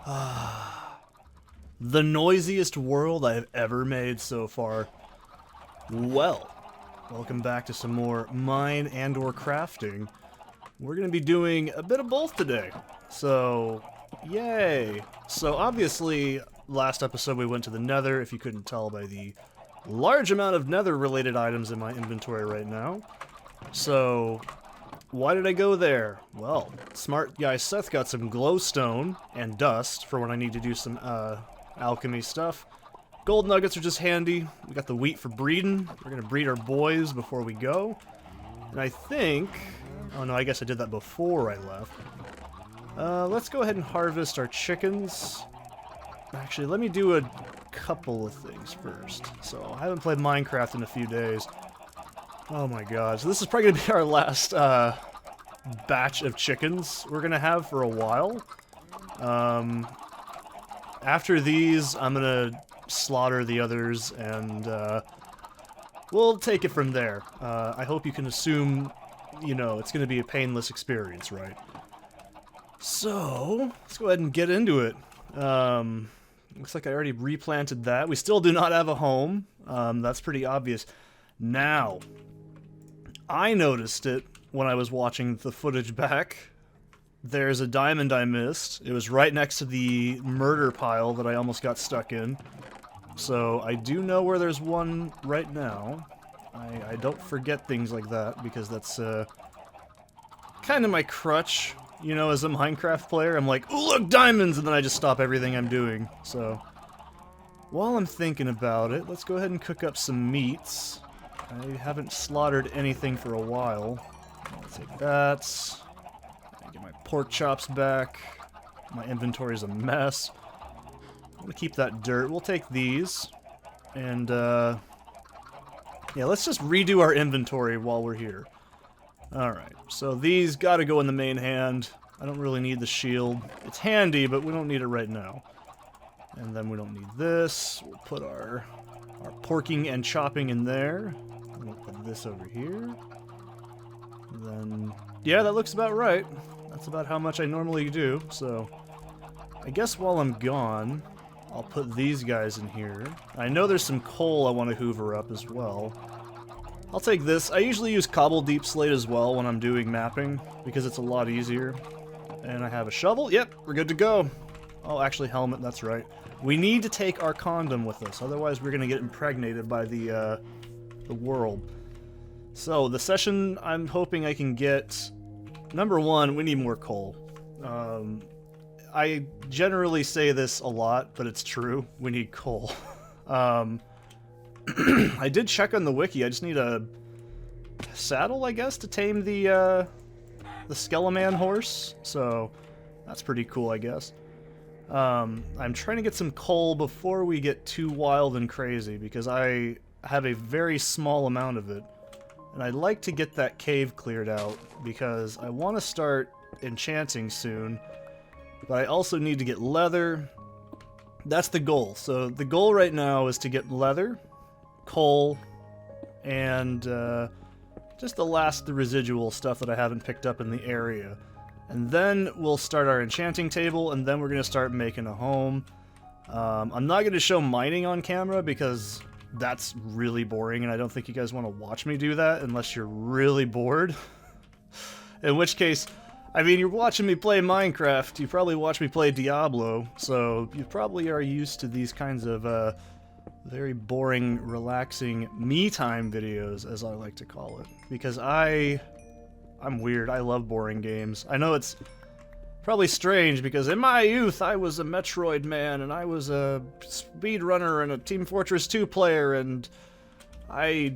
The noisiest world I have ever made so far. Well, welcome back to some more mine and or crafting. We're going to be doing a bit of both today. So, yay! So obviously, last episode we went to the Nether, if you couldn't tell by the large amount of Nether-related items in my inventory right now. So, why did I go there? Well, smart guy Seth got some glowstone and dust for when I need to do some alchemy stuff. Gold nuggets are just handy. We got the wheat for breeding. We're gonna breed our boys before we go. And I think... oh no, I guess I did that before I left. Let's go ahead and harvest our chickens. Actually, let me do a couple of things first. So, I haven't played Minecraft in a few days. Oh my god, so this is probably gonna be our last batch of chickens we're gonna have for a while. After these, I'm gonna slaughter the others and we'll take it from there. I hope you can assume, you know, it's gonna be a painless experience, right? So, let's go ahead and get into it. Looks like I already replanted that. We still do not have a home. That's pretty obvious. Now, I noticed it when I was watching the footage back. There's a diamond I missed. It was right next to the murder pile that I almost got stuck in. So I do know where there's one right now. I don't forget things like that because that's kind of my crutch, you know, as a Minecraft player. I'm like, oh look, diamonds! And then I just stop everything I'm doing. So while I'm thinking about it, let's go ahead and cook up some meats. I haven't slaughtered anything for a while. I'll take that. Get my pork chops back. My inventory's a mess. I'm gonna keep that dirt. We'll take these. And, yeah, let's just redo our inventory while we're here. Alright, so these gotta go in the main hand. I don't really need the shield. It's handy, but we don't need it right now. And then we don't need this. We'll put our porking and chopping in there. We'll put this over here. And then, yeah, that looks about right. That's about how much I normally do, so I guess while I'm gone, I'll put these guys in here. I know there's some coal I want to hoover up as well. I'll take this. I usually use cobble deep slate as well when I'm doing mapping, because it's a lot easier. And I have a shovel. Yep, we're good to go. Oh, actually, helmet, that's right. We need to take our condom with us, otherwise we're going to get impregnated by the world. So, the session I'm hoping I can get... Number one, we need more coal. I generally say this a lot, but it's true. We need coal. I did check on the wiki. I just need a saddle, I guess, to tame the Skeleman horse. So that's pretty cool, I guess. I'm trying to get some coal before we get too wild and crazy, because I have a very small amount of it. And I'd like to get that cave cleared out, because I want to start enchanting soon, but I also need to get leather. That's the goal. So the goal right now is to get leather, coal, and just the residual stuff that I haven't picked up in the area. And then we'll start our enchanting table, and then we're going to start making a home. I'm not going to show mining on camera, because that's really boring, and I don't think you guys want to watch me do that unless you're really bored. In which case, I mean, you're watching me play Minecraft, you probably watch me play Diablo, so you probably are used to these kinds of very boring, relaxing me-time videos, as I like to call it. Because I'm weird, I love boring games. I know it's probably strange, because in my youth, I was a Metroid man, and I was a speedrunner and a Team Fortress 2 player, and I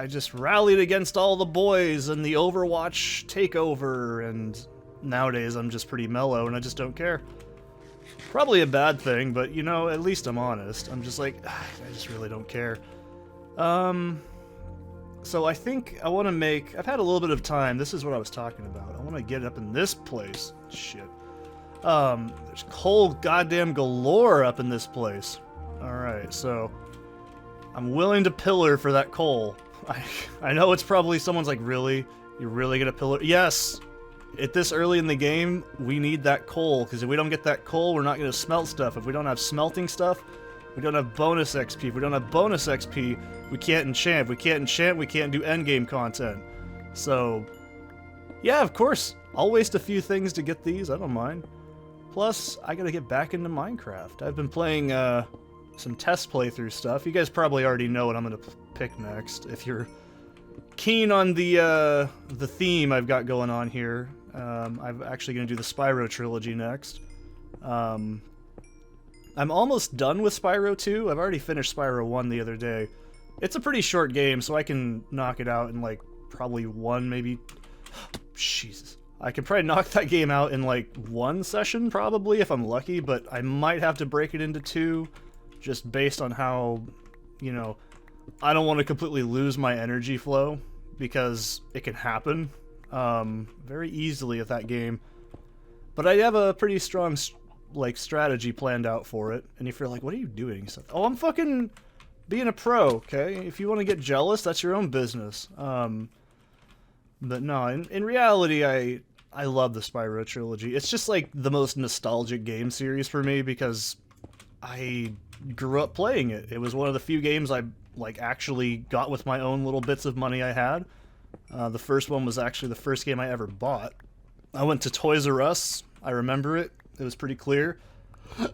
just rallied against all the boys and the Overwatch takeover, and nowadays I'm just pretty mellow, and I just don't care. Probably a bad thing, but, you know, at least I'm honest. I'm just like, I just really don't care. So I think I want to make... I've had a little bit of time. This is what I was talking about. I want to get up in this place. Shit. There's coal goddamn galore up in this place. Alright, so... I'm willing to pillar for that coal. I know it's probably someone's like, really? You're really gonna pillar? Yes! at this early in the game, we need that coal, because if we don't get that coal, we're not going to smelt stuff. If we don't have smelting stuff, we don't have bonus XP. If we don't have bonus XP, we can't enchant. If we can't enchant, we can't do endgame content. So, yeah, of course, I'll waste a few things to get these, I don't mind. Plus, I gotta get back into Minecraft. I've been playing some test playthrough stuff. You guys probably already know what I'm gonna pick next. If you're keen on the theme I've got going on here, I'm actually gonna do the Spyro trilogy next. I'm almost done with Spyro 2. I've already finished Spyro 1 the other day. It's a pretty short game, so I can knock it out in like probably one, maybe... Jesus. I can probably knock that game out in like one session, probably, if I'm lucky, but I might have to break it into two, just based on how, you know, I don't want to completely lose my energy flow, because it can happen very easily with that game. But I have a pretty strong, like, strategy planned out for it, and if you're like, what are you doing? So, oh, I'm fucking being a pro, okay? If you want to get jealous, that's your own business. But no, in reality, I love the Spyro trilogy. It's just like the most nostalgic game series for me because I grew up playing it. It was one of the few games I like actually got with my own little bits of money I had. The first one was actually the first game I ever bought. I went to Toys R Us. I remember it. It was pretty clear. And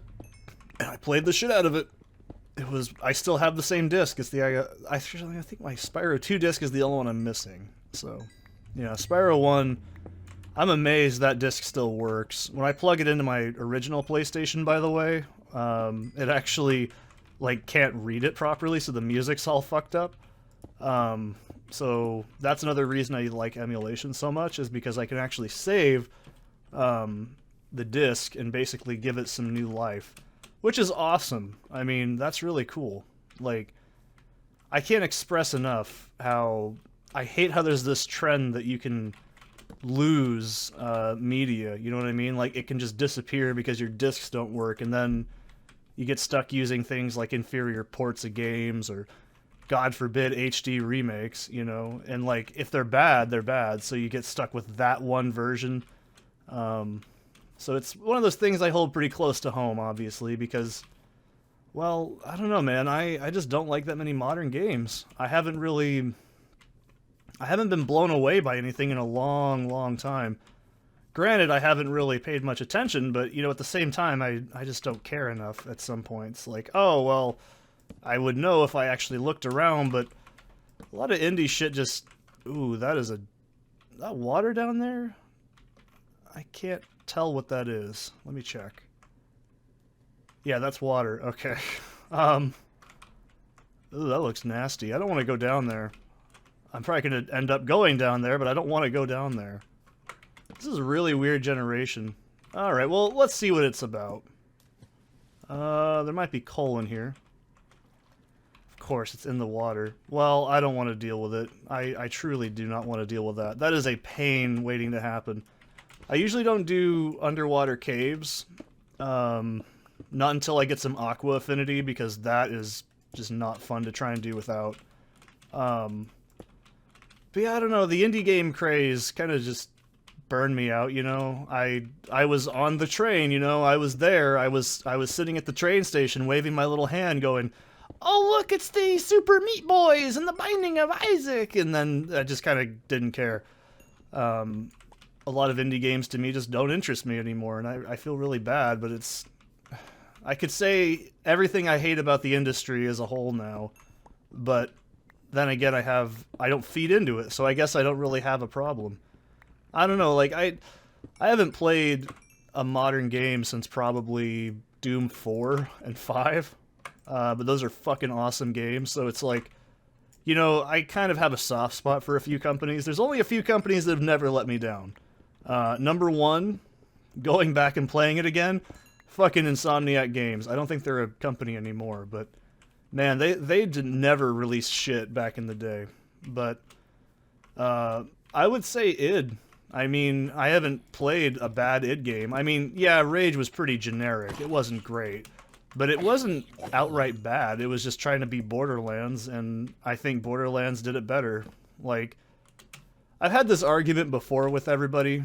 I played the shit out of it. I still have the same disc. It's I think my Spyro 2 disc is the only one I'm missing. So, yeah, Spyro 1, I'm amazed that disc still works. When I plug it into my original PlayStation, by the way, it actually, like, can't read it properly, so the music's all fucked up. So that's another reason I like emulation so much, is because I can actually save the disc and basically give it some new life, which is awesome. I mean, that's really cool. Like, I can't express enough how I hate how there's this trend that you can lose media, you know what I mean? Like, it can just disappear because your discs don't work, and then you get stuck using things like inferior ports of games, or God forbid HD remakes, you know? And like, if they're bad, so you get stuck with that one version. So it's one of those things I hold pretty close to home, obviously, because, well, I don't know, man, I just don't like that many modern games. I haven't been blown away by anything in a long, long time. Granted, I haven't really paid much attention, but, you know, at the same time, I just don't care enough at some points. Like, oh, well, I would know if I actually looked around, but a lot of indie shit just... Ooh, that water down there? I can't tell what that is. Let me check. Yeah, that's water. Okay. Ooh, that looks nasty. I don't want to go down there. I'm probably going to end up going down there, but I don't want to go down there. This is a really weird generation. Alright, well, let's see what it's about. There might be coal in here. Of course, it's in the water. Well, I don't want to deal with it. I truly do not want to deal with that. That is a pain waiting to happen. I usually don't do underwater caves. Not until I get some aqua affinity, because that is just not fun to try and do without. But yeah, I don't know, the indie game craze kind of just burned me out, you know? I was on the train, you know? I was there. I was sitting at the train station waving my little hand going, oh, look, it's the Super Meat Boys and the Binding of Isaac! And then I just kind of didn't care. A lot of indie games to me just don't interest me anymore, and I feel really bad, but it's... I could say everything I hate about the industry as a whole now, but then again, I don't feed into it, so I guess I don't really have a problem. I don't know, like, I haven't played a modern game since probably Doom 4 and 5, but those are fucking awesome games, so it's like, you know, I kind of have a soft spot for a few companies. There's only a few companies that have never let me down. Number one, going back and playing it again, fucking Insomniac Games. I don't think they're a company anymore, but man, they did never release shit back in the day. But I would say id. I mean, I haven't played a bad id game. I mean, yeah, Rage was pretty generic. It wasn't great, but it wasn't outright bad. It was just trying to be Borderlands, and I think Borderlands did it better. Like, I've had this argument before with everybody.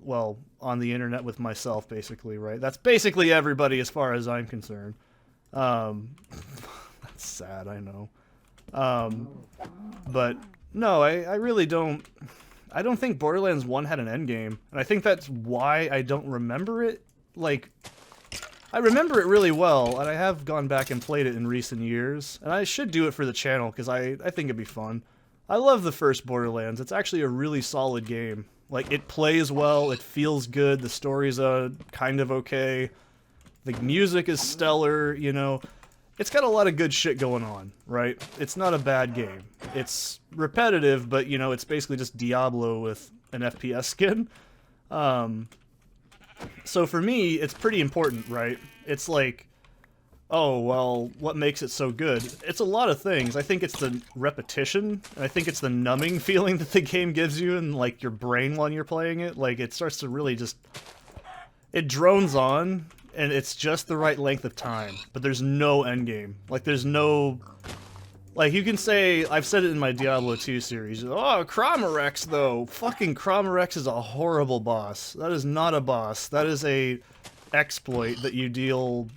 well, on the internet with myself, basically, right? That's basically everybody as far as I'm concerned. That's sad, I know. But no, I really don't. I don't think Borderlands 1 had an endgame, and I think that's why I don't remember it. Like, I remember it really well, and I have gone back and played it in recent years, and I should do it for the channel, because I think it'd be fun. I love the first Borderlands. It's actually a really solid game. Like, it plays well, it feels good, the story's kind of okay, the music is stellar, you know. It's got a lot of good shit going on, right? It's not a bad game. It's repetitive, but, you know, it's basically just Diablo with an FPS skin. So for me, it's pretty important, right? It's like, oh, well, what makes it so good? It's a lot of things. I think it's the repetition, and I think it's the numbing feeling that the game gives you in, like, your brain when you're playing it. Like, it starts to really just... It drones on, and it's just the right length of time, but there's no endgame. Like, there's no... Like, you can say, I've said it in my Diablo 2 series, oh, Cromarex, though. Fucking Cromarex is a horrible boss. That is not a boss. That is a exploit that you deal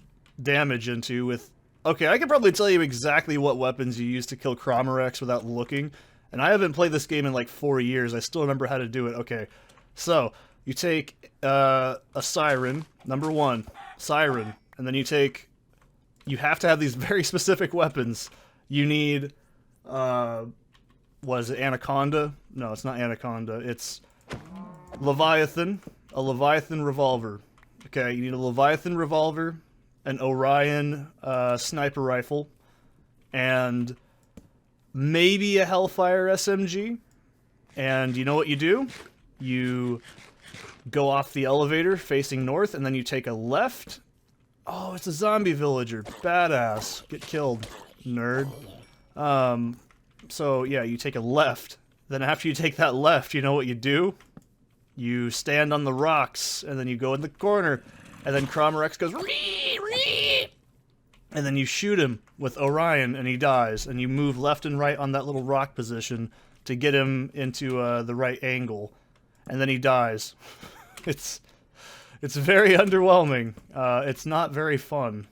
damage into with... Okay, I can probably tell you exactly what weapons you use to kill Cromarex without looking, and I haven't played this game in like 4 years. I still remember how to do it. Okay, so, you take a Siren, number 1, Siren, and then you take... You have to have these very specific weapons. You need, what is it, Anaconda? No, it's not Anaconda. It's Leviathan, a Leviathan revolver. Okay, you need a Leviathan revolver, an Orion sniper rifle, and maybe a Hellfire SMG. And you know what you do? You go off the elevator facing north, and then you take a left. Oh, it's a zombie villager. Badass. Get killed. Nerd. So yeah, you take a left. Then after you take that left, you know what you do? You stand on the rocks, and then you go in the corner, and then Cromarex goes, ree, ree, and then you shoot him with Orion, and he dies, and you move left and right on that little rock position to get him into the right angle, and then he dies. It's very underwhelming. It's not very fun.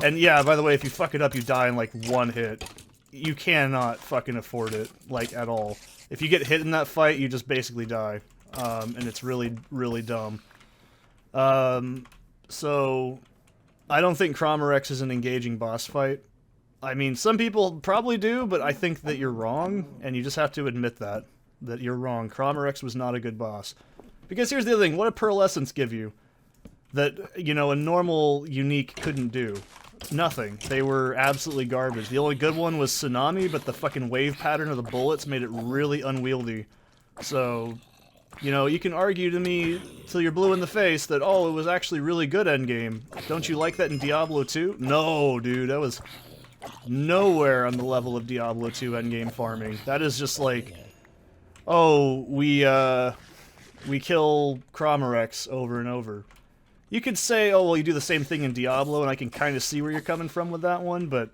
And yeah, by the way, if you fuck it up, you die in, like, 1 hit. You cannot fucking afford it, like, at all. If you get hit in that fight, you just basically die. And it's really, really dumb. So, I don't think Cromarex is an engaging boss fight. I mean, some people probably do, but I think that you're wrong, and you just have to admit that you're wrong. Cromarex was not a good boss. Because here's the other thing, what did Pearl Essence give you? That, you know, a normal unique couldn't do. Nothing. They were absolutely garbage. The only good one was Tsunami, but the fucking wave pattern of the bullets made it really unwieldy. So, you know, you can argue to me till you're blue in the face that, oh, it was actually really good endgame. Don't you like that in Diablo 2? No, dude, that was nowhere on the level of Diablo 2 endgame farming. That is just like, oh, we kill Cromarex over and over. You could say, oh, well, you do the same thing in Diablo, and I can kind of see where you're coming from with that one, but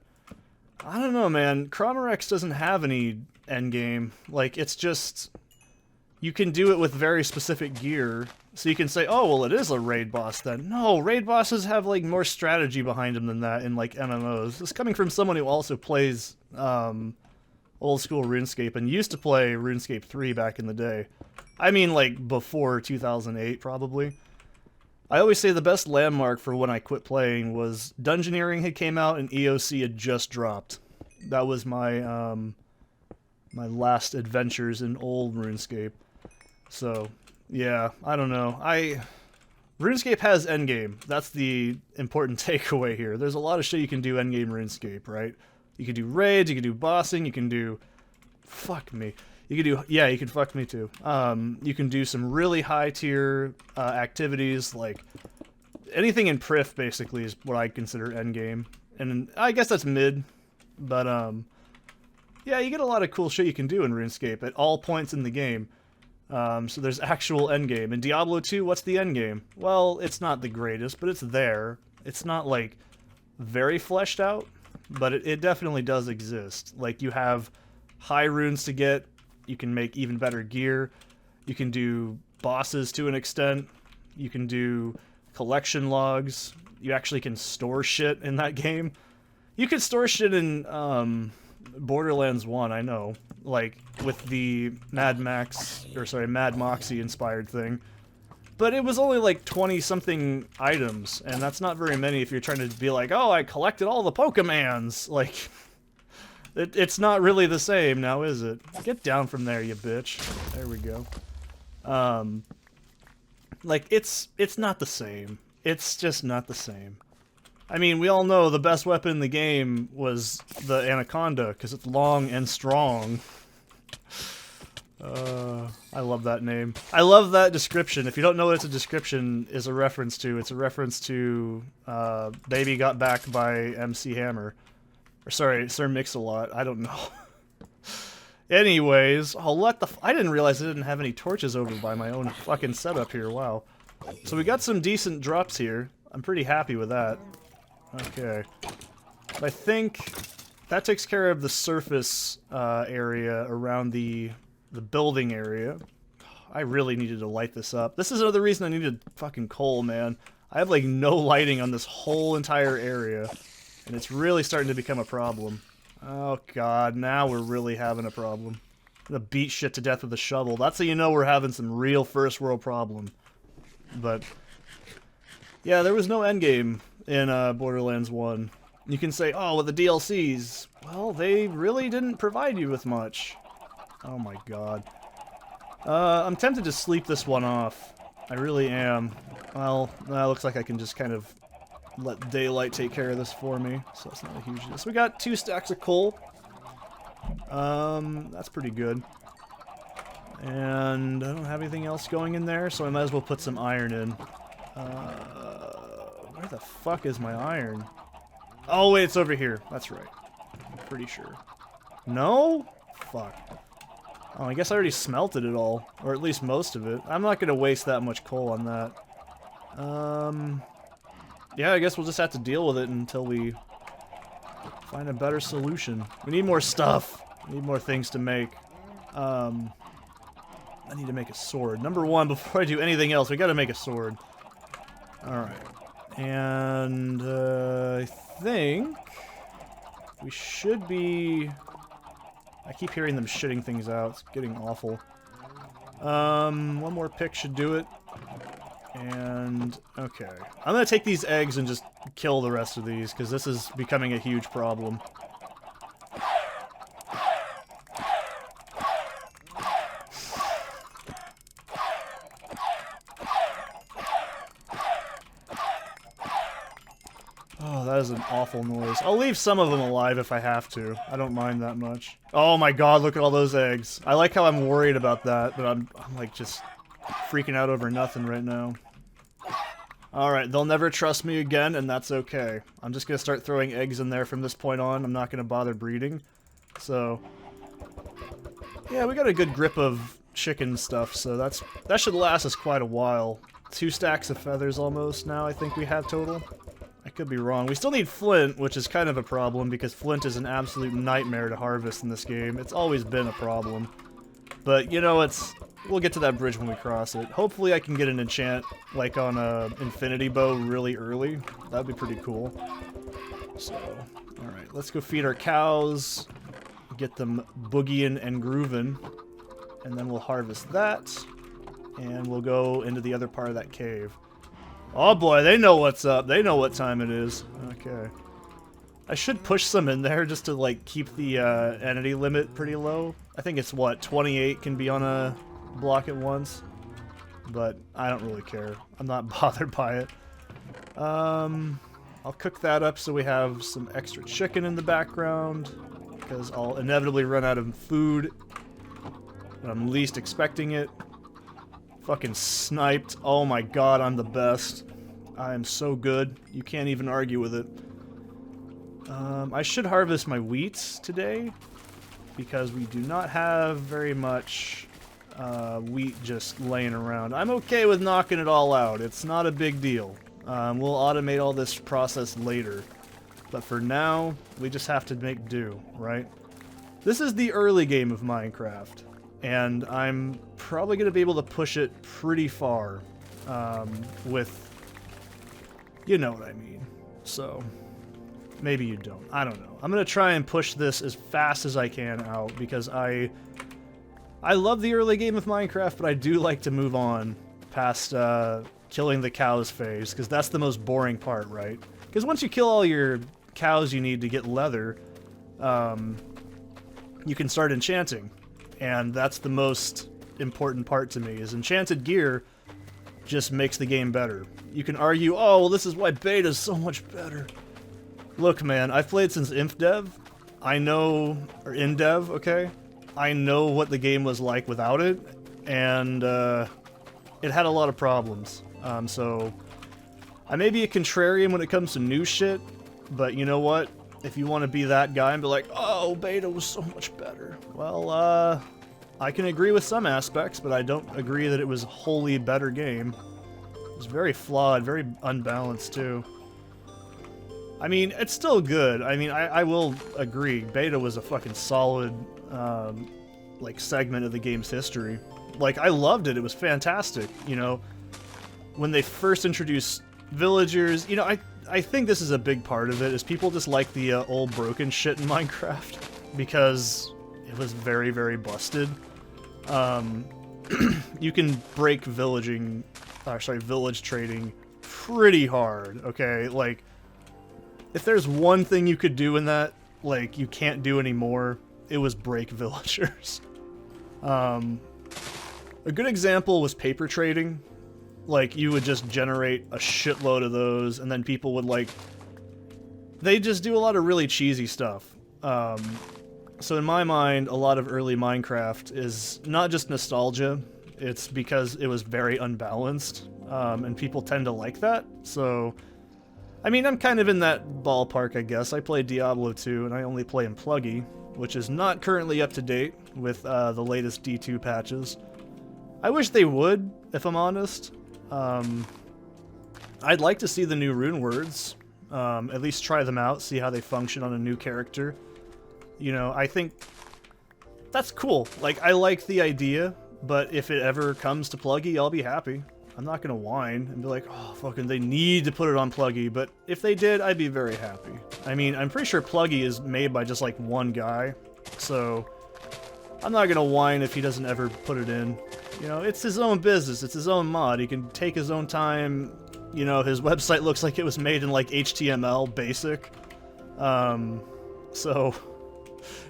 I don't know, man. Cromarex doesn't have any endgame. Like, it's just... You can do it with very specific gear, so you can say, oh, well, it is a raid boss then. No, raid bosses have, like, more strategy behind them than that in, like, MMOs. This is coming from someone who also plays, old-school RuneScape, and used to play RuneScape 3 back in the day. I mean, like, before 2008, probably. I always say the best landmark for when I quit playing was Dungeoneering had came out and EOC had just dropped. That was my my last adventures in old RuneScape. So, yeah, I don't know. RuneScape has endgame. That's the important takeaway here. There's a lot of shit you can do endgame RuneScape, right? You can do raids, you can do bossing, you can do... Fuck me. You can do, yeah, you can fuck me too. You can do some really high tier activities, like anything in Prif basically is what I consider endgame. And I guess that's mid, but yeah, you get a lot of cool shit you can do in RuneScape at all points in the game. So there's actual endgame. In Diablo 2, what's the endgame? Well, it's not the greatest, but it's there. It's not like very fleshed out, but it definitely does exist. Like, you have high runes to get. You can make even better gear. You can do bosses to an extent. You can do collection logs. You actually can store shit in that game. You could store shit in Borderlands 1, I know. Like, with the Mad Moxie inspired thing. But it was only like 20-something items, and that's not very many if you're trying to be like, oh, I collected all the Pokemans! Like, it's not really the same now, is it? Get down from there, you bitch. There we go. Like, it's not the same. It's just not the same. I mean, we all know the best weapon in the game was the Anaconda, because it's long and strong. I love that name. I love that description. If you don't know what it's a description is a reference to, it's a reference to Baby Got Back by MC Hammer. Or sorry, Sir Mix-a-Lot. I don't know. Anyways, I didn't realize I didn't have any torches over by my own fucking setup here. Wow. So we got some decent drops here. I'm pretty happy with that. Okay. But I think that takes care of the surface area around the building area. I really needed to light this up. This is another reason I needed fucking coal, man. I have like no lighting on this whole entire area, and it's really starting to become a problem. Oh god, now we're really having a problem. I'm gonna beat shit to death with a shovel. That's how you know we're having some real first world problem. But yeah, there was no endgame in Borderlands 1. You can say, oh, with the DLCs. Well, they really didn't provide you with much. Oh my god. I'm tempted to sleep this one off. I really am. Well, looks like I can just kind of let daylight take care of this for me, so it's not a huge deal. So we got 2 stacks of coal. That's pretty good. And I don't have anything else going in there, so I might as well put some iron in. Where the fuck is my iron? Oh wait, it's over here. That's right. I'm pretty sure. No? Fuck. Oh, I guess I already smelted it all. Or at least most of it. I'm not gonna waste that much coal on that. Yeah, I guess we'll just have to deal with it until we find a better solution. We need more stuff. We need more things to make. I need to make a sword. Number one, before I do anything else, we gotta make a sword. Alright. And, I think we should be... I keep hearing them shitting things out. It's getting awful. One more pick should do it. And, okay. I'm gonna take these eggs and just kill the rest of these, because this is becoming a huge problem. Oh, that is an awful noise. I'll leave some of them alive if I have to. I don't mind that much. Oh my god, look at all those eggs. I like how I'm worried about that, but I'm like just freaking out over nothing right now. Alright, they'll never trust me again, and that's okay. I'm just gonna start throwing eggs in there from this point on. I'm not gonna bother breeding. So, yeah, we got a good grip of chicken stuff, so that should last us quite a while. 2 stacks of feathers almost now, I think we have total. I could be wrong. We still need flint, which is kind of a problem, because flint is an absolute nightmare to harvest in this game. It's always been a problem. But, you know, we'll get to that bridge when we cross it. Hopefully I can get an enchant, like on a infinity bow really early. That'd be pretty cool. So, alright, let's go feed our cows, get them boogieing and grooving, and then we'll harvest that, and we'll go into the other part of that cave. Oh boy, they know what's up. They know what time it is. Okay. I should push some in there just to, like, keep the entity limit pretty low. I think it's, what, 28 can be on a block at once? But I don't really care. I'm not bothered by it. I'll cook that up so we have some extra chicken in the background, because I'll inevitably run out of food when I'm least expecting it. Fucking sniped. Oh my god, I'm the best. I am so good. You can't even argue with it. I should harvest my wheat today, because we do not have very much wheat just laying around. I'm okay with knocking it all out. It's not a big deal. We'll automate all this process later. But for now, we just have to make do, right? This is the early game of Minecraft. and I'm probably going to be able to push it pretty far with, you know what I mean. So maybe you don't. I don't know. I'm going to try and push this as fast as I can out because I love the early game of Minecraft, but I do like to move on past killing the cows phase, because that's the most boring part, right? Because once you kill all your cows you need to get leather, you can start enchanting. And that's the most important part to me, is enchanted gear just makes the game better. You can argue, oh, well, this is why beta's so much better. Look, man, I've played since InfDev. I know, or InDev, okay? I know what the game was like without it, and it had a lot of problems. So I may be a contrarian when it comes to new shit, but you know what? If you want to be that guy and be like, oh, beta was so much better. Well, I can agree with some aspects, but I don't agree that it was a wholly better game. It was very flawed, very unbalanced too. I mean, it's still good. I mean, I will agree. Beta was a fucking solid, like, segment of the game's history. Like, I loved it. It was fantastic, you know. When they first introduced villagers, you know, I think this is a big part of it, is people just like the old broken shit in Minecraft, because it was very, very busted. You can break village trading pretty hard, okay? Like, if there's one thing you could do in that, like, you can't do anymore, it was break villagers. A good example was paper trading. Like, you would just generate a shitload of those, and then people would, like... They just do a lot of really cheesy stuff. So in my mind, a lot of early Minecraft is not just nostalgia, it's because it was very unbalanced, and people tend to like that, so... I mean, I'm kind of in that ballpark, I guess. I play Diablo 2, and I only play in Pluggy, which is not currently up to date with the latest D2 patches. I wish they would, if I'm honest. I'd like to see the new rune words, at least try them out, see how they function on a new character. You know, I think that's cool. Like, I like the idea, but if it ever comes to Pluggy, I'll be happy. I'm not gonna whine and be like, oh, fucking, they need to put it on Pluggy, but if they did, I'd be very happy. I mean, I'm pretty sure Pluggy is made by just, like, one guy, so I'm not gonna whine if he doesn't ever put it in. You know, it's his own business, it's his own mod, he can take his own time. You know, his website looks like it was made in, like, HTML basic. So,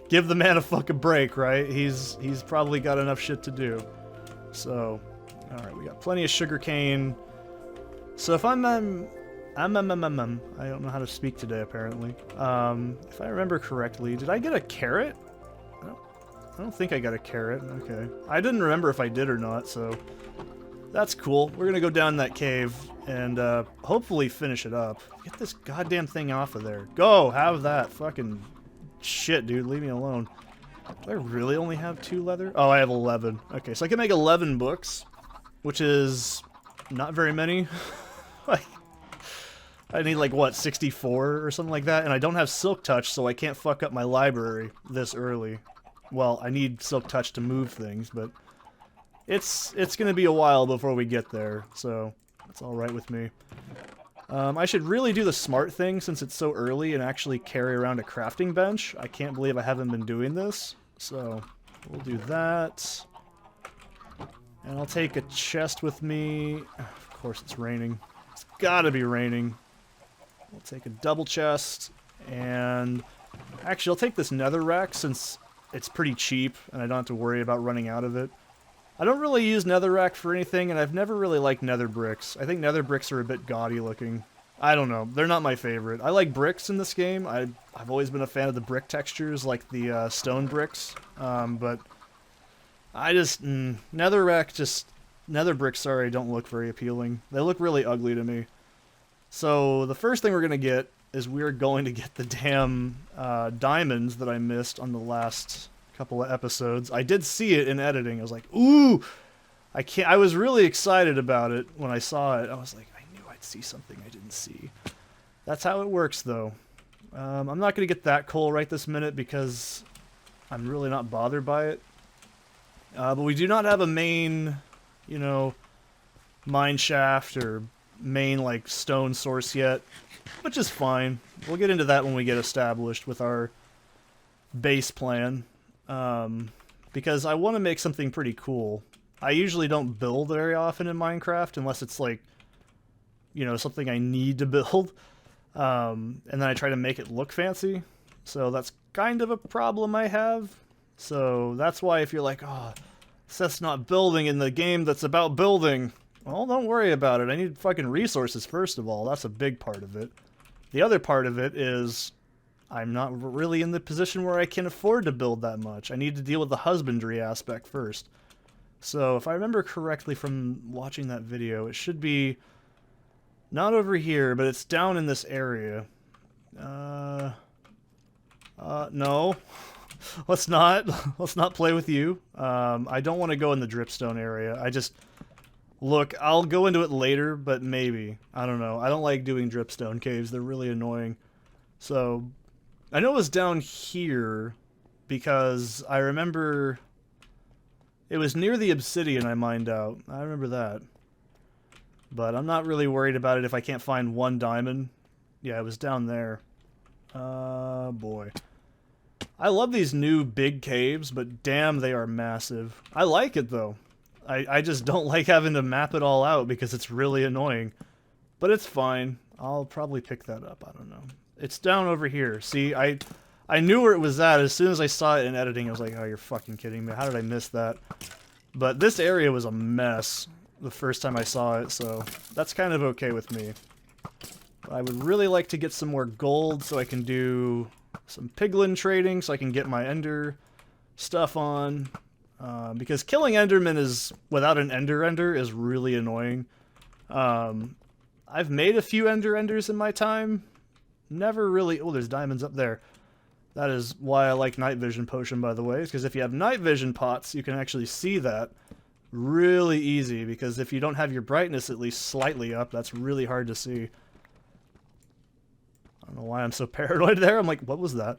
give the man a fucking break, right? He's probably got enough shit to do. So, alright, we got plenty of sugarcane. So if I don't know how to speak today, apparently. If I remember correctly, did I get a carrot? I don't think I got a carrot. Okay. I didn't remember if I did or not, so that's cool. We're gonna go down that cave and hopefully finish it up. Get this goddamn thing off of there. Go! Have that. Fucking shit, dude. Leave me alone. Do I really only have 2 leather? Oh, I have 11. Okay, so I can make 11 books, which is not very many. Like, I need, like, what, 64 or something like that? And I don't have Silk Touch, so I can't fuck up my library this early. Well, I need Silk Touch to move things, but it's gonna be a while before we get there, so that's alright with me. I should really do the smart thing since it's so early and actually carry around a crafting bench. I can't believe I haven't been doing this, so we'll do that. And I'll take a chest with me. Of course it's raining. It's gotta be raining. We'll take a double chest, and actually I'll take this nether rack since it's pretty cheap and I don't have to worry about running out of it. I don't really use netherrack for anything, and I've never really liked nether bricks. I think nether bricks are a bit gaudy looking. I don't know. They're not my favorite. I like bricks in this game. I've always been a fan of the brick textures, like the stone bricks. But I just... nether bricks, sorry, don't look very appealing. They look really ugly to me. So the first thing we're going to get is we're going to get the damn diamonds that I missed on the last couple of episodes. I did see it in editing. I was like, ooh! I was really excited about it when I saw it. I was like, I knew I'd see something I didn't see. That's how it works, though. I'm not going to get that coal right this minute because I'm really not bothered by it. But we do not have a main, you know, mine shaft or main, like, stone source yet, which is fine. We'll get into that when we get established with our base plan, because I want to make something pretty cool. I usually don't build very often in Minecraft unless it's, like, you know, something I need to build, and then I try to make it look fancy, so that's kind of a problem I have. So that's why if you're like, oh, Seth's not building in the game that's about building, well, don't worry about it. I need fucking resources, first of all. That's a big part of it. The other part of it is I'm not really in the position where I can afford to build that much. I need to deal with the husbandry aspect first. So if I remember correctly from watching that video, it should be not over here, but it's down in this area. No. Let's not play with you. I don't want to go in the dripstone area. Look, I'll go into it later, but maybe. I don't know. I don't like doing dripstone caves. They're really annoying. So, I know it was down here because I remember it was near the obsidian I mined out. I remember that. But I'm not really worried about it if I can't find one diamond. Yeah, it was down there. Boy. I love these new big caves, but damn, they are massive. I like it, though. I just don't like having to map it all out because it's really annoying. But it's fine. I'll probably pick that up. I don't know. It's down over here. See, I knew where it was at. As soon as I saw it in editing, I was like, oh, you're fucking kidding me. How did I miss that? But this area was a mess the first time I saw it, so that's kind of okay with me. But I would really like to get some more gold so I can do some piglin trading, so I can get my ender stuff on. Because killing endermen is, without an ender is really annoying. I've made a few enders in my time. Never really... Oh, there's diamonds up there. That is why I like night vision potion, by the way, because if you have night vision pots, you can actually see that really easy, because if you don't have your brightness at least slightly up, that's really hard to see. I don't know why I'm so paranoid there. I'm like, what was that?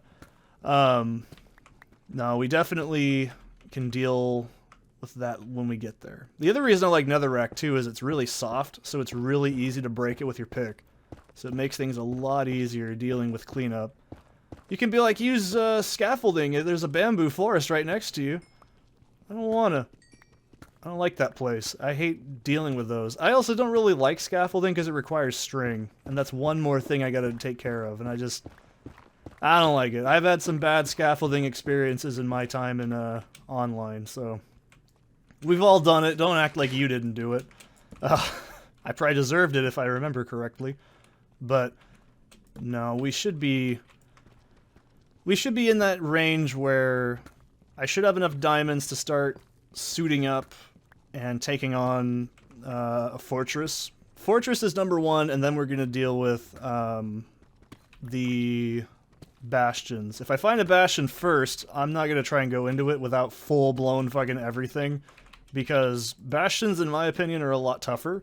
No, we definitely can deal with that when we get there. The other reason I like netherrack too is it's really soft, so it's really easy to break it with your pick. So it makes things a lot easier dealing with cleanup. You can be like, use scaffolding. There's a bamboo forest right next to you. I don't wanna. I don't like that place. I hate dealing with those. I also don't really like scaffolding because it requires string, and that's one more thing I gotta take care of, and I don't like it. I've had some bad scaffolding experiences in my time in online, so we've all done it. Don't act like you didn't do it. I probably deserved it if I remember correctly, but no, we should be in that range where I should have enough diamonds to start suiting up and taking on a fortress. Fortress is number one, and then we're gonna deal with the bastions. If I find a bastion first, I'm not gonna try and go into it without full-blown fucking everything, because bastions, in my opinion, are a lot tougher,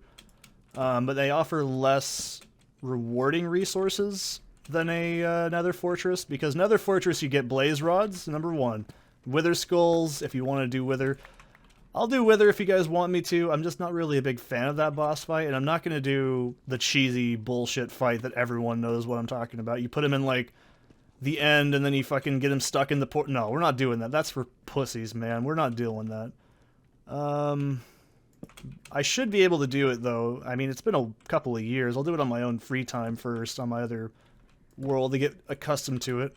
but they offer less rewarding resources than a nether fortress, because nether fortress you get blaze rods, number one. Wither skulls, if you want to do wither. I'll do wither if you guys want me to. I'm just not really a big fan of that boss fight, and I'm not going to do the cheesy bullshit fight that everyone knows what I'm talking about. You put him in, like, the end, and then you fucking get him stuck in the port. No, we're not doing that. That's for pussies, man. We're not doing that. I should be able to do it, though. I mean, it's been a couple of years. I'll do it on my own free time first, on my other world, to get accustomed to it.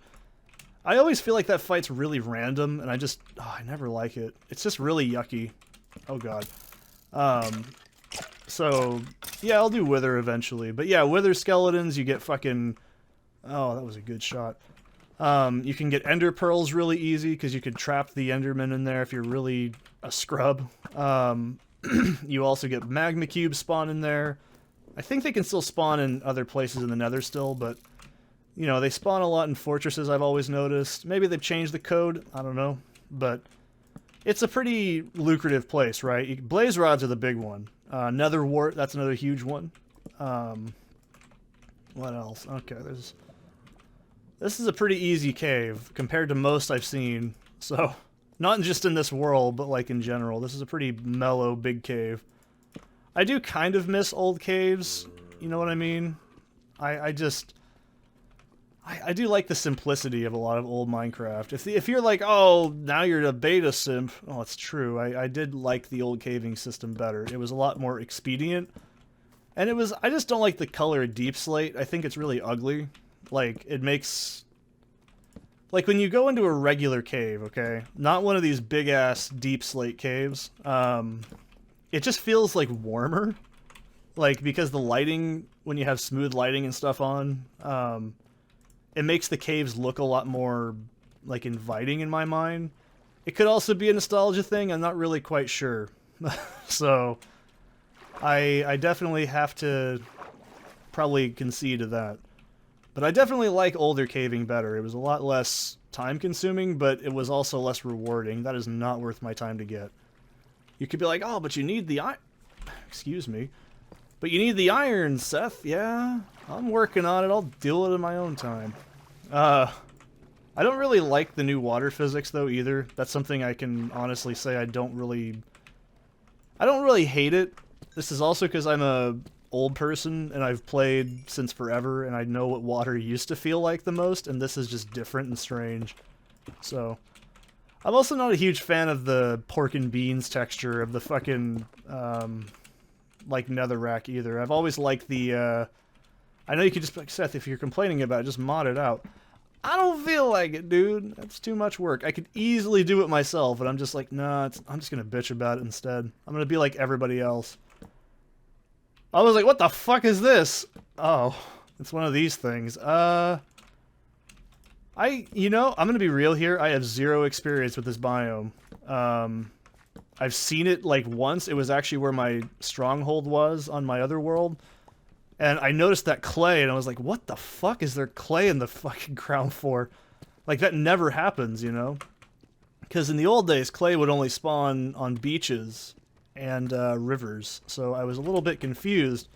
I always feel like that fight's really random, and I never like it. It's just really yucky. Oh god. So, yeah, I'll do wither eventually. But yeah, wither skeletons, you get fucking... Oh, that was a good shot. You can get ender pearls really easy, because you can trap the enderman in there if you're really a scrub. You also get magma cubes spawn in there. I think they can still spawn in other places in the nether still, but... You know, they spawn a lot in fortresses, I've always noticed. Maybe they've changed the code, I don't know. But it's a pretty lucrative place, right? Blaze rods are the big one. Nether wart, that's another huge one. What else? Okay, this is a pretty easy cave compared to most I've seen. So, Not just in this world, but like in general. This is a pretty mellow, big cave. I do kind of miss old caves, you know what I mean? I do like the simplicity of a lot of old Minecraft. If you're like, oh, now you're a beta simp, oh, it's true. I did like the old caving system better. It was a lot more expedient. And I just don't like the color Deep Slate. I think it's really ugly. Like, it makes... Like, when you go into a regular cave, okay? Not one of these big-ass Deep Slate caves. It just feels, like, warmer. Like, because the lighting, when you have smooth lighting and stuff on, it makes the caves look a lot more, like, inviting in my mind. It could also be a nostalgia thing. I'm not really quite sure. So... I definitely have to probably concede to that. But I definitely like older caving better. It was a lot less time-consuming, but it was also less rewarding. That is not worth my time to get. You could be like, oh, but you need the iron... Excuse me. But you need the iron, Seth. Yeah, I'm working on it. I'll deal with it in my own time. I don't really like the new water physics, though, either. That's something I can honestly say I don't really hate it. This is also because I'm a old person and I've played since forever and I know what water used to feel like the most, and this is just different and strange. So, I'm also not a huge fan of the pork and beans texture of the fucking, like, netherrack either. I've always liked the, I know you could just be like, Seth, if you're complaining about it, just mod it out. I don't feel like it, dude. That's too much work. I could easily do it myself, but I'm just like, nah, I'm just gonna bitch about it instead. I'm gonna be like everybody else. I was like, what the fuck is this? Oh, it's one of these things. You know, I'm gonna be real here. I have zero experience with this biome. I've seen it, like, once. It was actually where my stronghold was on my other world. And I noticed that clay, and I was like, what the fuck is there clay in the fucking ground for? Like, that never happens, you know? Because in the old days, clay would only spawn on beaches and rivers, so I was a little bit confused.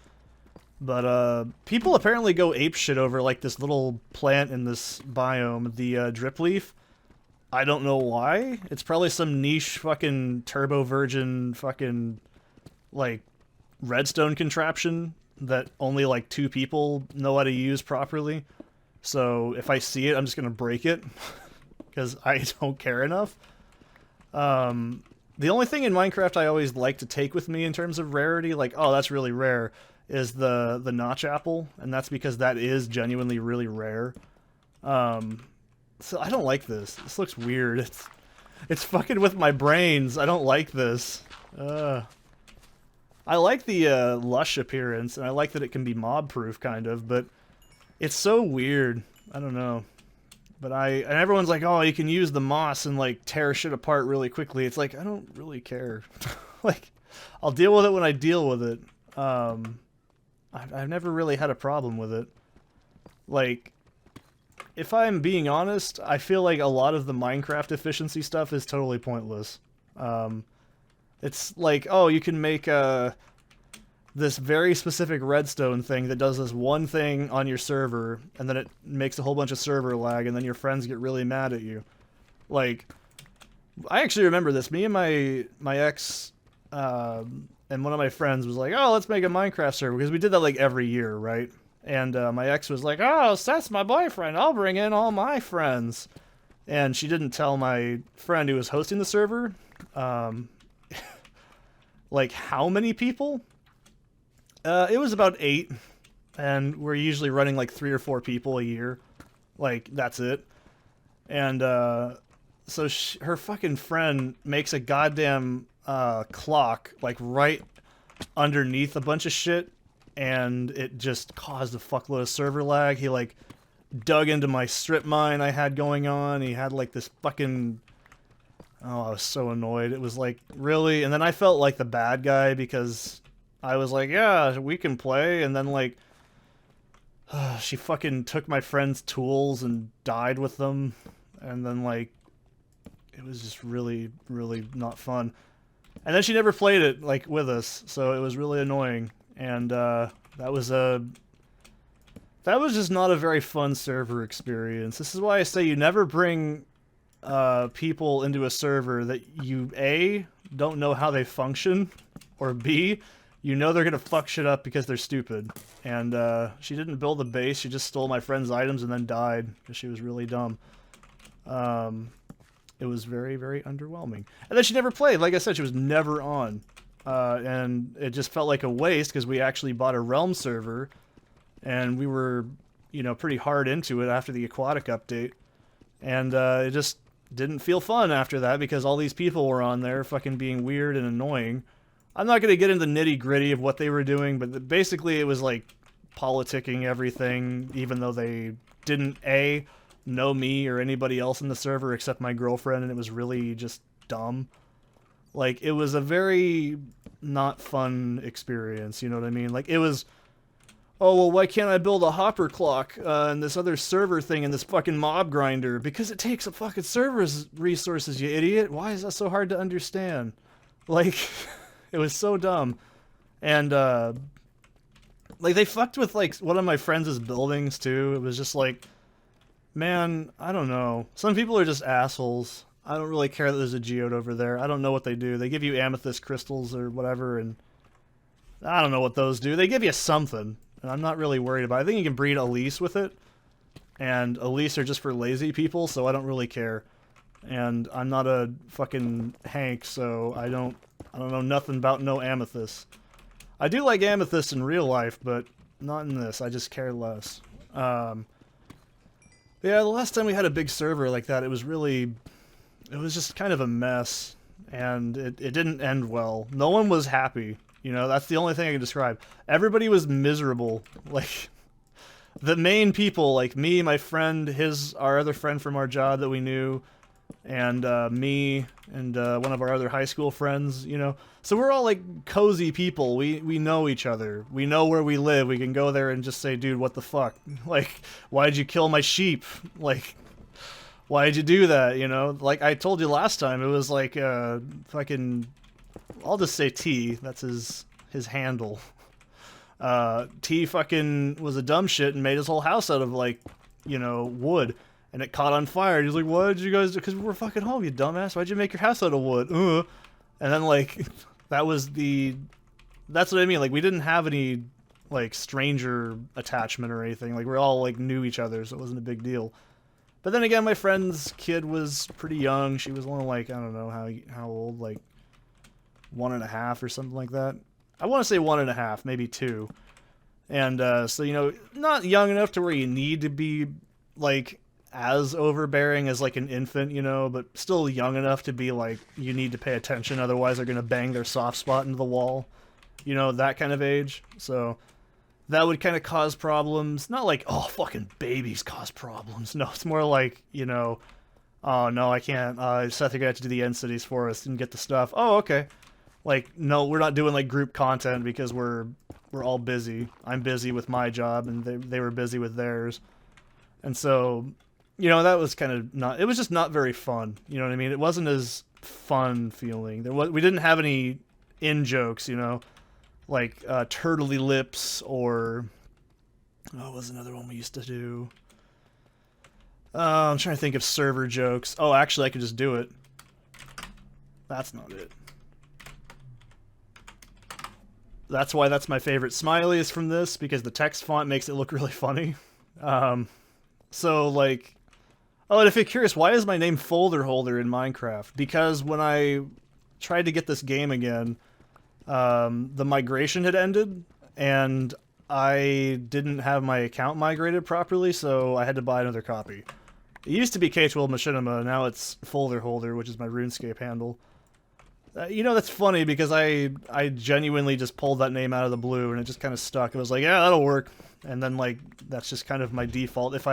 But people apparently go apeshit over, like, this little plant in this biome, the drip leaf. I don't know why. It's probably some niche fucking turbo virgin fucking, like, redstone contraption that only, like, 2 people know how to use properly. So if I see it, I'm just gonna break it, because I don't care enough. The only thing in Minecraft I always like to take with me in terms of rarity, like, oh, that's really rare, is the notch apple, and that's because that is genuinely really rare. So I don't like this. This looks weird. It's fucking with my brains. I don't like this. I like the lush appearance, and I like that it can be mob-proof, kind of, but it's so weird. I don't know. But and everyone's like, oh, you can use the moss and, like, tear shit apart really quickly. It's like, I don't really care. Like, I'll deal with it when I deal with it. I've never really had a problem with it. Like, if I'm being honest, I feel like a lot of the Minecraft efficiency stuff is totally pointless. It's like, oh, you can make this very specific redstone thing that does this one thing on your server, and then it makes a whole bunch of server lag, and then your friends get really mad at you. Like, I actually remember this. Me and my ex and one of my friends was like, oh, let's make a Minecraft server, because we did that, like, every year, right? And my ex was like, oh, Seth's my boyfriend. I'll bring in all my friends. And she didn't tell my friend who was hosting the server, like, how many people? It was about 8, and we're usually running like 3 or 4 people a year. Like, that's it. And so her fucking friend makes a goddamn clock, like, right underneath a bunch of shit, and it just caused a fuckload of server lag. He, like, dug into my strip mine I had going on. He had, like, this fucking... Oh, I was so annoyed. It was like, really? And then I felt like the bad guy because I was like, yeah, we can play. And then, like, she fucking took my friend's tools and died with them. And then, like, it was just really, really not fun. And then she never played it, like, with us. So it was really annoying. And that was just not a very fun server experience. This is why I say you never bring people into a server that you A, don't know how they function, or B, you know they're gonna fuck shit up because they're stupid. And she didn't build a base, she just stole my friend's items and then died because she was really dumb. It was very, very underwhelming. And then she never played. Like I said, she was never on. And it just felt like a waste because we actually bought a Realm server and we were, you know, pretty hard into it after the Aquatic update. And it just didn't feel fun after that because all these people were on there fucking being weird and annoying. I'm not going to get into the nitty-gritty of what they were doing, but basically it was like politicking everything, even though they didn't, A, know me or anybody else in the server except my girlfriend, and it was really just dumb. Like, it was a very not fun experience, you know what I mean? Like, it was, oh, well, why can't I build a hopper clock and this other server thing and this fucking mob grinder? Because it takes a fucking server's resources, you idiot. Why is that so hard to understand? Like... It was so dumb. And, like, they fucked with, like, one of my friends' buildings, too. It was just like, man, I don't know. Some people are just assholes. I don't really care that there's a geode over there. I don't know what they do. They give you amethyst crystals or whatever, and I don't know what those do. They give you something, and I'm not really worried about it. I think you can breed Elise with it, and Elise are just for lazy people, so I don't really care. And I'm not a fucking Hank, so I don't know nothing about no amethyst. I do like amethyst in real life, but not in this. I just care less. Yeah, the last time we had a big server like that, it was just kind of a mess, and it didn't end well. No one was happy. You know, that's the only thing I can describe. Everybody was miserable. Like, the main people, like me, my friend, our other friend from our job that we knew, and me and one of our other high school friends, you know. So we're all like cozy people. We know each other. We know where we live. We can go there and just say, dude, what the fuck? Like, why'd you kill my sheep? Like, why'd you do that, you know? Like I told you last time, it was like fucking, I'll just say T, that's his handle. T fucking was a dumb shit and made his whole house out of, like, you know, wood. And it caught on fire. He's like, what did you guys do? Because we're fucking home, you dumbass. Why'd you make your house out of wood? And then, like, that's what I mean. Like, we didn't have any, like, stranger attachment or anything. Like, we all, like, knew each other, so it wasn't a big deal. But then again, my friend's kid was pretty young. She was only, like, I don't know how old, like 1.5 or something like that. I want to say 1.5, maybe 2. And, so, you know, not young enough to where you need to be, like, as overbearing as like an infant, you know, but still young enough to be like, you need to pay attention, otherwise they're gonna bang their soft spot into the wall, you know, that kind of age. So that would kind of cause problems. Not like, oh, fucking babies cause problems. No, it's more like, you know, oh no, I can't, Seth, you're gonna have to do the end cities for us and get the stuff. Oh, okay. Like, no, we're not doing like group content because we're all busy. I'm busy with my job and they were busy with theirs. And so, you know, that was kind of it was just not very fun. You know what I mean? It wasn't as fun feeling. We didn't have any in-jokes, you know, like turtley lips or, what was another one we used to do? I'm trying to think of server jokes. Oh, actually, I could just do it. That's not it. That's why that's my favorite smiley is from this, because the text font makes it look really funny. So, like... Oh, and if you're curious, why is my name Folder Holder in Minecraft? Because when I tried to get this game again, the migration had ended, and I didn't have my account migrated properly, so I had to buy another copy. It used to be K12 Machinima, now it's Folder Holder, which is my RuneScape handle. You know, that's funny, because I genuinely just pulled that name out of the blue, and it just kind of stuck. It was like, yeah, that'll work. And then, like, that's just kind of my default. If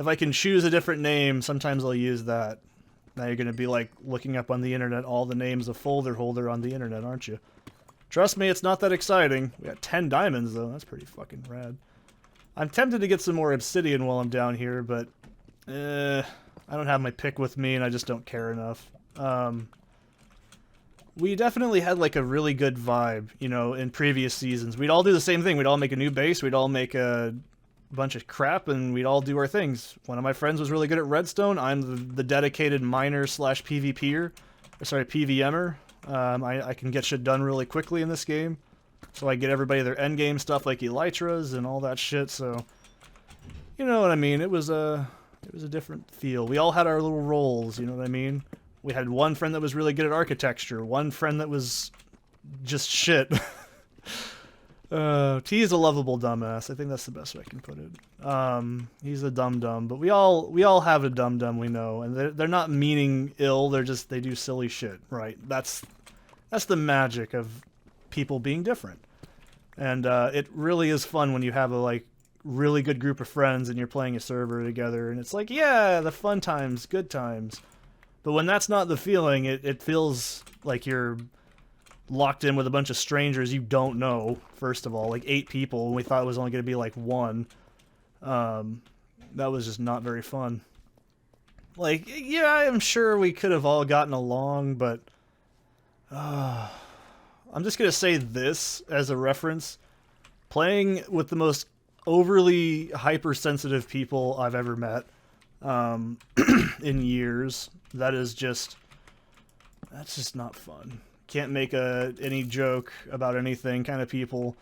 I can choose a different name, sometimes I'll use that. Now you're going to be, like, looking up on the internet all the names of Folder Holder on the internet, aren't you? Trust me, it's not that exciting. We got 10 diamonds, though. That's pretty fucking rad. I'm tempted to get some more obsidian while I'm down here, but... I don't have my pick with me, and I just don't care enough. We definitely had, like, a really good vibe, you know, in previous seasons. We'd all do the same thing. We'd all make a new base. We'd all make a bunch of crap, and we'd all do our things. One of my friends was really good at Redstone. I'm the dedicated miner slash PvPer, or sorry, PVMer. I can get shit done really quickly in this game, so I get everybody their endgame stuff like elytras and all that shit. So, you know what I mean? It was a different feel. We all had our little roles. You know what I mean? We had one friend that was really good at architecture, one friend that was just shit. T is a lovable dumbass. I think that's the best way I can put it. He's a dum-dum, but we all have a dum-dum we know, and they're not meaning ill. They do silly shit, right? That's the magic of people being different, and it really is fun when you have a like really good group of friends and you're playing a server together, and it's like, yeah, the fun times, good times. But when that's not the feeling, it feels like you're locked in with a bunch of strangers you don't know, first of all, like 8 people, and we thought it was only going to be like 1. That was just not very fun. Like, yeah, I'm sure we could have all gotten along, but I'm just going to say this as a reference. Playing with the most overly hypersensitive people I've ever met in years, that's just not fun. Can't make any joke about anything kind of people.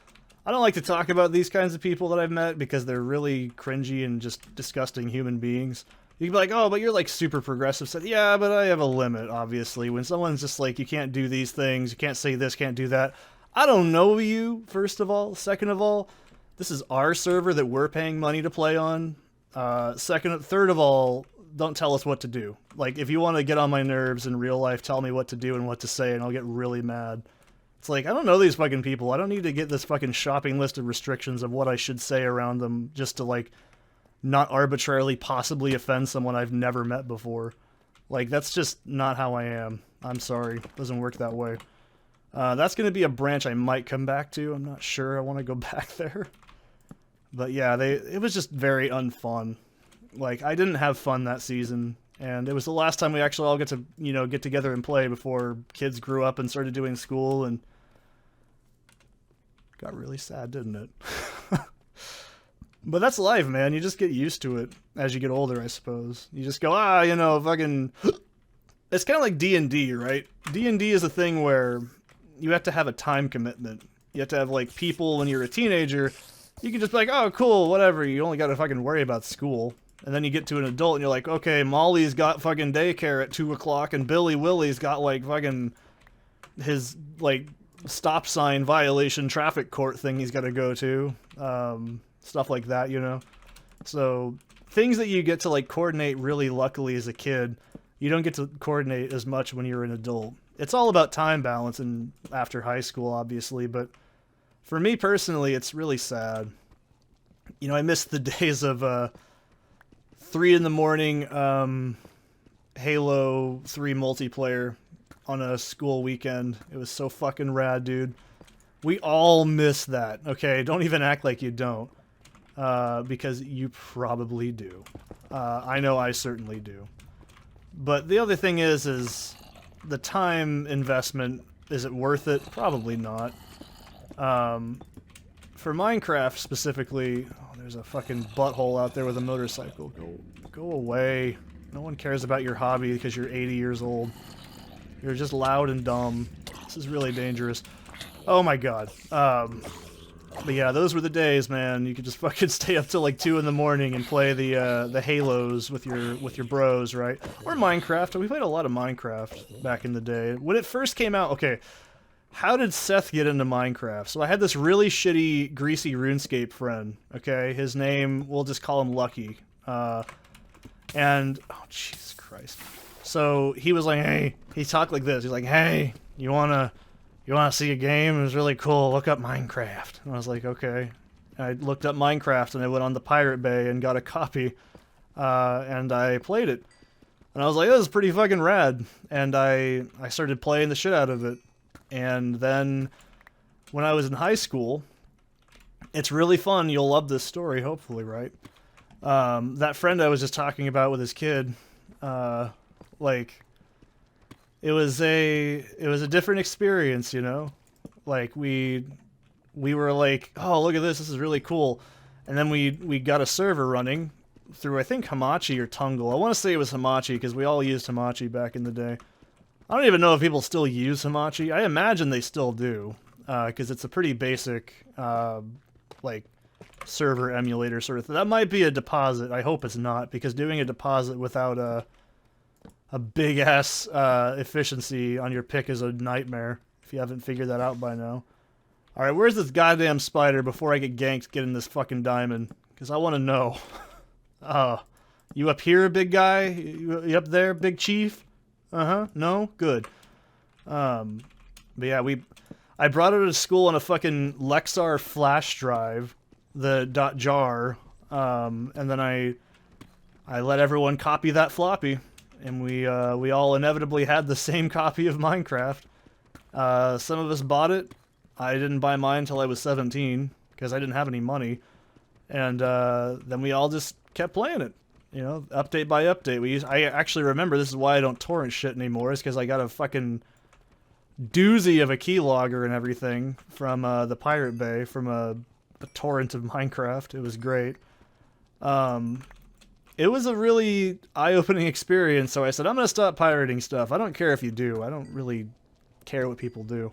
I don't like to talk about these kinds of people that I've met because they're really cringy and just disgusting human beings. You can be like, oh, but you're like super progressive. So, yeah, but I have a limit, obviously. When someone's just like, you can't do these things, you can't say this, can't do that. I don't know you, first of all. Second of all, this is our server that we're paying money to play on. Third of all, don't tell us what to do. Like, if you want to get on my nerves in real life, tell me what to do and what to say, and I'll get really mad. It's like, I don't know these fucking people. I don't need to get this fucking shopping list of restrictions of what I should say around them just to, like, not arbitrarily possibly offend someone I've never met before. Like, that's just not how I am. I'm sorry. It doesn't work that way. That's going to be a branch I might come back to. I'm not sure I want to go back there. But yeah, it was just very unfun. Like, I didn't have fun that season, and it was the last time we actually all get to, you know, get together and play before kids grew up and started doing school, and got really sad, didn't it? But that's life, man. You just get used to it as you get older, I suppose. You just go, you know, fucking... It's kind of like D&D, right? D&D is a thing where you have to have a time commitment. You have to have, like, people when you're a teenager. You can just be like, oh, cool, whatever. You only got to fucking worry about school. And then you get to an adult and you're like, okay, Molly's got fucking daycare at 2 o'clock and Billy Willie's got, like, fucking his, like, stop sign violation traffic court thing he's got to go to. Stuff like that, you know? So, things that you get to, like, coordinate really luckily as a kid, you don't get to coordinate as much when you're an adult. It's all about time balance and after high school, obviously, but for me personally, it's really sad. You know, I miss the days of 3 in the morning Halo 3 multiplayer on a school weekend. It was so fucking rad, dude. We all miss that, okay? Don't even act like you don't, because you probably do. I know I certainly do. But the other thing is the time investment, is it worth it? Probably not. For Minecraft specifically, there's a fucking butthole out there with a motorcycle. Go away. No one cares about your hobby because you're 80 years old. You're just loud and dumb. This is really dangerous. Oh my god. But yeah, those were the days, man. You could just fucking stay up till like 2 in the morning and play the Halos with your bros, right? Or Minecraft. We played a lot of Minecraft back in the day. When it first came out, okay, how did Seth get into Minecraft? So I had this really shitty, greasy RuneScape friend, okay? His name, we'll just call him Lucky. And, oh, Jesus Christ. So he was like, hey, he talked like this. He's like, hey, you wanna see a game? It was really cool. Look up Minecraft. And I was like, okay. And I looked up Minecraft and I went on the Pirate Bay and got a copy. And I played it. And I was like, this is pretty fucking rad. And I started playing the shit out of it. And then when I was in high school, it's really fun. You'll love this story, hopefully, right? That friend I was just talking about with his kid, like, it was a different experience, you know? Like, we were like, oh, look at this is really cool. And then we got a server running through, I think, Hamachi or Tungle. I want to say it was Hamachi because we all used Hamachi back in the day. I don't even know if people still use Hamachi. I imagine they still do because it's a pretty basic, like, server emulator sort of thing. That might be a deposit. I hope it's not, because doing a deposit without a big-ass efficiency on your pick is a nightmare, if you haven't figured that out by now. Alright, where's this goddamn spider before I get ganked getting this fucking diamond? Because I want to know. You up here, big guy? You up there, big chief? Uh-huh. No? Good. But yeah, I brought it to school on a fucking Lexar flash drive, the .jar, and then I let everyone copy that floppy, and we all inevitably had the same copy of Minecraft. Some of us bought it. I didn't buy mine until I was 17, because I didn't have any money. And then we all just kept playing it, you know, update by update. I actually remember, this is why I don't torrent shit anymore, is because I got a fucking doozy of a keylogger and everything from the Pirate Bay, from a torrent of Minecraft. It was great. It was a really eye-opening experience, so I said, I'm going to stop pirating stuff. I don't care if you do. I don't really care what people do.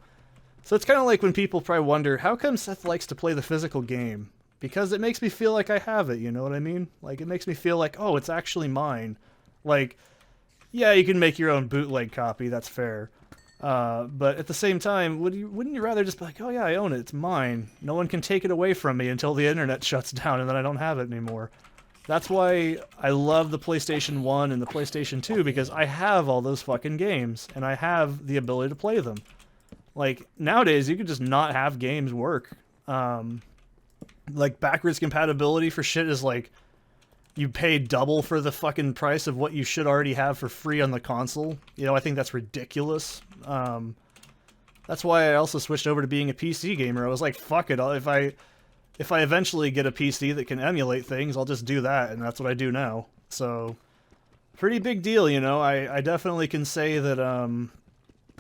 So it's kind of like when people probably wonder, how come Seth likes to play the physical game? Because it makes me feel like I have it, you know what I mean? Like, it makes me feel like, oh, it's actually mine. Like, yeah, you can make your own bootleg copy, that's fair. But at the same time, wouldn't you rather just be like, oh yeah, I own it, it's mine. No one can take it away from me until the internet shuts down and then I don't have it anymore. That's why I love the PlayStation 1 and the PlayStation 2, because I have all those fucking games, and I have the ability to play them. Like, nowadays, you could just not have games work. Like, backwards compatibility for shit is like, you pay double for the fucking price of what you should already have for free on the console. You know, I think that's ridiculous. That's why I also switched over to being a PC gamer. I was like, fuck it, if I eventually get a PC that can emulate things, I'll just do that, and that's what I do now. So, pretty big deal, you know. I definitely can say that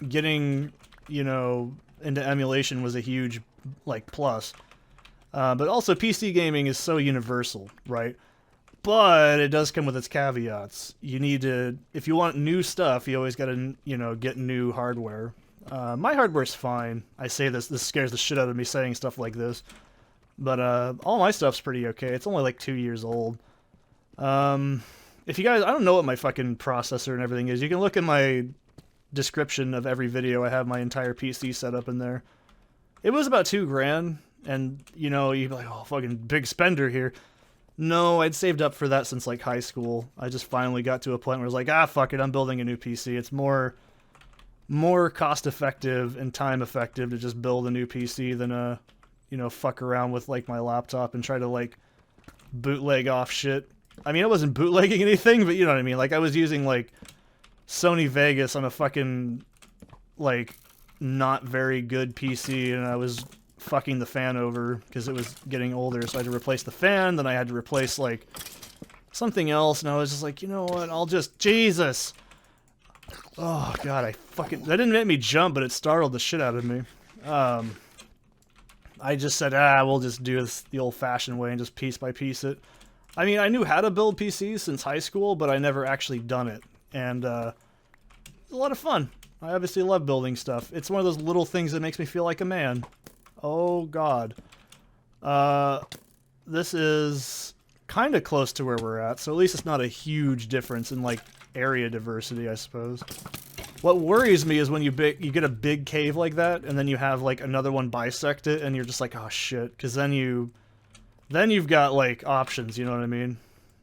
getting, you know, into emulation was a huge, like, plus. But also, PC gaming is so universal, right? But it does come with its caveats. You need to, if you want new stuff, you always gotta, you know, get new hardware. My hardware's fine. I say this scares the shit out of me saying stuff like this. But all my stuff's pretty okay. It's only like 2 years old. If you guys, I don't know what my fucking processor and everything is. You can look at my description of every video. I have my entire PC set up in there. It was about $2,000, and you know, you'd be like, oh, fucking big spender here. No, I'd saved up for that since like high school. I just finally got to a point where I was like, ah, fuck it, I'm building a new PC. It's more cost effective and time effective to just build a new PC than you know, fuck around with like my laptop and try to like bootleg off shit. I mean, I wasn't bootlegging anything, but you know what I mean. Like, I was using like Sony Vegas on a fucking like not very good PC, and I was fucking the fan over because it was getting older, so I had to replace the fan, then I had to replace like something else, and I was just like, you know what, I'll just, Jesus. Oh god, that didn't make me jump, but it startled the shit out of me. I just said, we'll just do this the old-fashioned way and just piece by piece it. I mean, I knew how to build PCs since high school, but I never actually done it. And, it's a lot of fun. I obviously love building stuff. It's one of those little things that makes me feel like a man. Oh, God. This is kind of close to where we're at, so at least it's not a huge difference in, like, area diversity, I suppose. What worries me is when you get a big cave like that, and then you have like another one bisect it, and you're just like, oh shit, because then you've got like options, you know what I mean?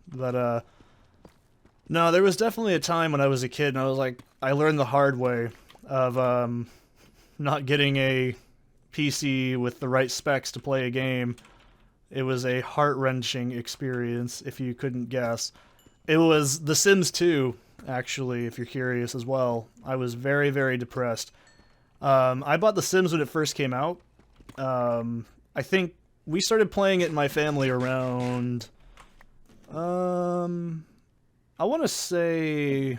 But no, there was definitely a time when I was a kid, and I was like, I learned the hard way of not getting a PC with the right specs to play a game. It was a heart-wrenching experience, if you couldn't guess. It was The Sims 2. Actually, if you're curious as well. I was very, very depressed. I bought The Sims when it first came out. I think we started playing it in my family around... I want to say...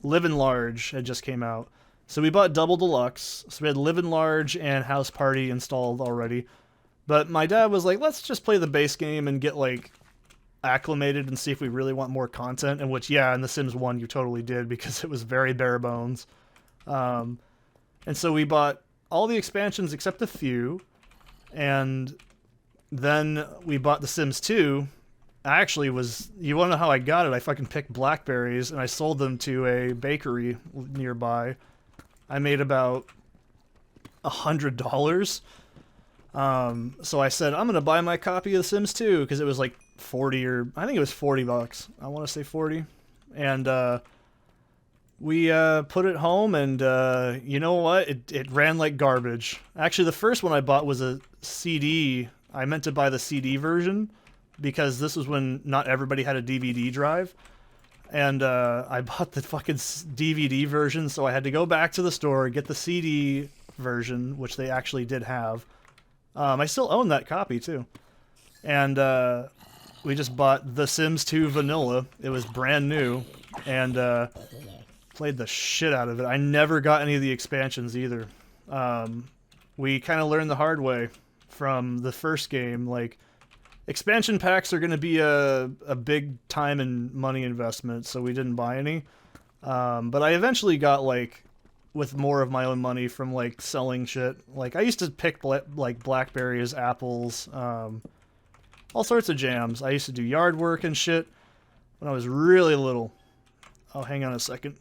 Livin' Large had just came out. So we bought Double Deluxe. So we had Livin' Large and House Party installed already. But my dad was like, let's just play the base game and get like acclimated and see if we really want more content. And which, yeah, in The Sims 1 you totally did, because it was very bare bones. And so we bought all the expansions except a few, and then we bought The Sims 2. I actually was, you want to know how I got it? I fucking picked blackberries and I sold them to a bakery nearby. I made about $100. So I said, I'm gonna buy my copy of The Sims 2, because it was like 40, or I think it was $40. I want to say 40. And we put it home, and you know what? It ran like garbage. Actually, the first one I bought was a CD. I meant to buy the CD version, because this was when not everybody had a DVD drive. And I bought the fucking DVD version, so I had to go back to the store, get the CD version, which they actually did have. I still own that copy, too. And we just bought The Sims 2 Vanilla. It was brand new, and played the shit out of it. I never got any of the expansions, either. We kind of learned the hard way from the first game. Like, expansion packs are going to be a big time and money investment, so we didn't buy any. But I eventually got, like, with more of my own money from, like, selling shit. Like, I used to pick, like, blackberries, apples, all sorts of jams. I used to do yard work and shit when I was really little. Oh, hang on a second.